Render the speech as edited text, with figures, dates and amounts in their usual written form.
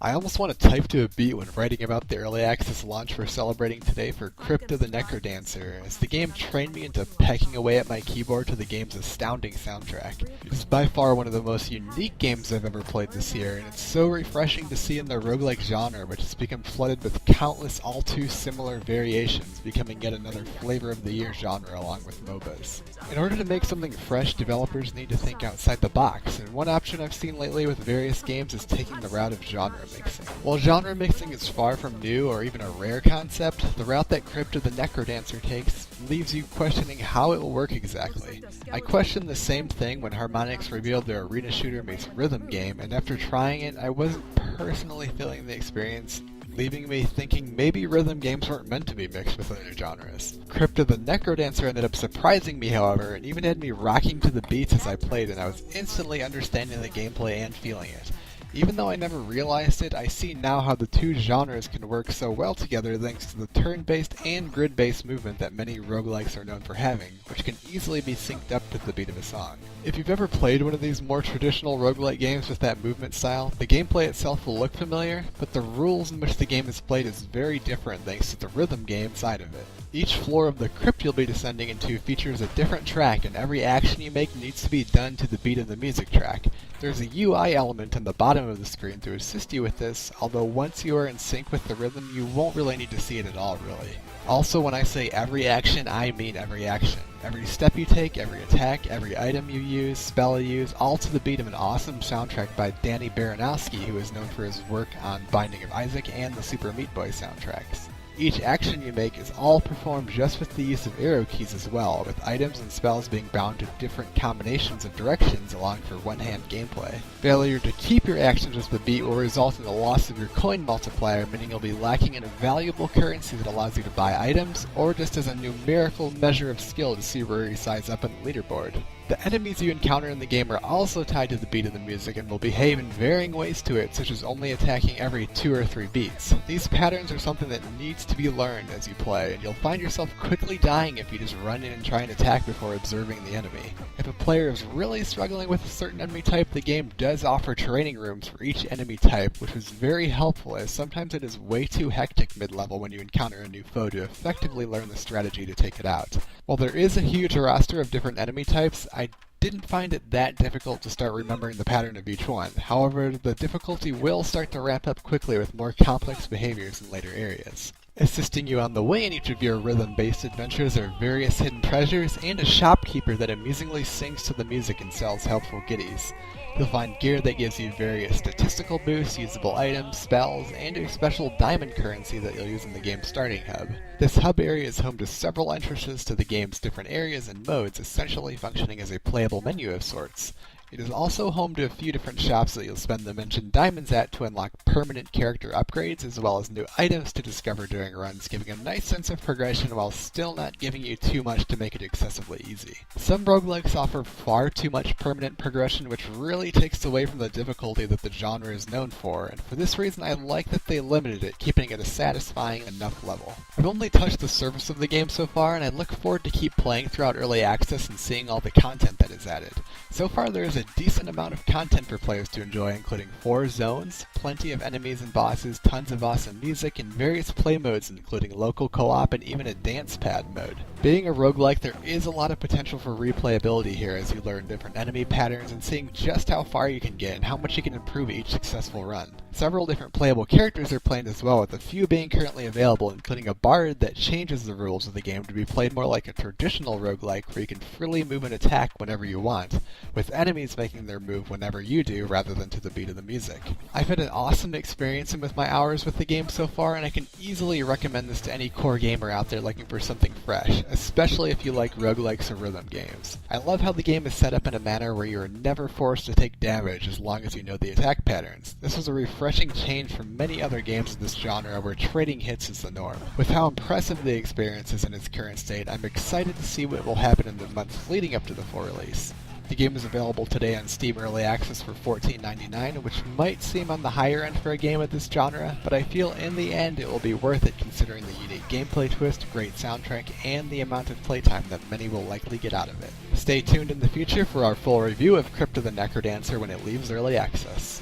I almost want to type to a beat when writing about the early access launch we're celebrating today for Crypt the Necrodancer, as the game trained me into pecking away at my keyboard to the game's astounding soundtrack. It is by far one of the most unique games I've ever played this year, and it's so refreshing to see in the roguelike genre, which has become flooded with countless all too similar variations, becoming yet another flavor of the year genre along with MOBAs. In order to make something fresh, developers need to think outside the box, and one option I've seen lately with various games is taking the route of genre mixing. While genre mixing is far from new or even a rare concept, the route that Crypt the Necrodancer takes leaves you questioning how it will work exactly. I questioned the same thing when Harmonix revealed their arena shooter meets rhythm game, and after trying it, I wasn't personally feeling the experience, leaving me thinking maybe rhythm games weren't meant to be mixed with other genres. Crypt the Necrodancer ended up surprising me, however, and even had me rocking to the beats as I played, and I was instantly understanding the gameplay and feeling it. Even though I never realized it, I see now how the two genres can work so well together thanks to the turn-based and grid-based movement that many roguelikes are known for having, which can easily be synced up to the beat of a song. If you've ever played one of these more traditional roguelike games with that movement style, the gameplay itself will look familiar, but the rules in which the game is played is very different thanks to the rhythm game side of it. Each floor of the crypt you'll be descending into features a different track, and every action you make needs to be done to the beat of the music track. There's a UI element on the bottom of the screen to assist you with this, although once you are in sync with the rhythm, you won't really need to see it at all, really. Also, when I say every action, I mean every action. Every step you take, every attack, every item you use, spell you use, all to the beat of an awesome soundtrack by Danny Baranowski, who is known for his work on Binding of Isaac and the Super Meat Boy soundtracks. Each action you make is all performed just with the use of arrow keys as well, with items and spells being bound to different combinations of directions allowing for one-hand gameplay. Failure to keep your actions with the beat will result in the loss of your coin multiplier, meaning you'll be lacking in a valuable currency that allows you to buy items, or just as a numerical measure of skill to see where you size up on the leaderboard. The enemies you encounter in the game are also tied to the beat of the music and will behave in varying ways to it, such as only attacking every 2 or 3 beats. These patterns are something that needs to be learned as you play, and you'll find yourself quickly dying if you just run in and try and attack before observing the enemy. If a player is really struggling with a certain enemy type, the game does offer training rooms for each enemy type, which was very helpful as sometimes it is way too hectic mid-level when you encounter a new foe to effectively learn the strategy to take it out. While there is a huge roster of different enemy types, I didn't find it that difficult to start remembering the pattern of each one. However, the difficulty will start to ramp up quickly with more complex behaviors in later areas. Assisting you on the way in each of your rhythm-based adventures are various hidden treasures and a shopkeeper that amusingly sings to the music and sells helpful goodies. You'll find gear that gives you various statistical boosts, usable items, spells, and a special diamond currency that you'll use in the game's starting hub. This hub area is home to several entrances to the game's different areas and modes, essentially functioning as a playable menu of sorts. It is also home to a few different shops that you'll spend the mentioned diamonds at to unlock permanent character upgrades, as well as new items to discover during runs, giving a nice sense of progression while still not giving you too much to make it excessively easy. Some roguelikes offer far too much permanent progression, which really takes away from the difficulty that the genre is known for, and for this reason I like that they limited it, keeping it a satisfying enough level. I've only touched the surface of the game so far, and I look forward to keep playing throughout early access and seeing all the content that is added. So far there is a decent amount of content for players to enjoy, including 4 zones, plenty of enemies and bosses, tons of awesome music, and various play modes including local co-op and even a dance pad mode. Being a roguelike, there is a lot of potential for replayability here as you learn different enemy patterns and seeing just how far you can get and how much you can improve each successful run. Several different playable characters are planned as well, with a few being currently available, including a bard that changes the rules of the game to be played more like a traditional roguelike where you can freely move and attack whenever you want, with enemies making their move whenever you do rather than to the beat of the music. I've had an awesome experience with my hours with the game so far, and I can easily recommend this to any core gamer out there looking for something fresh, especially if you like roguelikes or rhythm games. I love how the game is set up in a manner where you are never forced to take damage as long as you know the attack patterns. This was a refreshing change from many other games in this genre where trading hits is the norm. With how impressive the experience is in its current state, I'm excited to see what will happen in the months leading up to the full release. The game is available today on Steam Early Access for $14.99, which might seem on the higher end for a game of this genre, but I feel in the end it will be worth it considering the unique gameplay twist, great soundtrack, and the amount of playtime that many will likely get out of it. Stay tuned in the future for our full review of Crypt the Necrodancer when it leaves Early Access.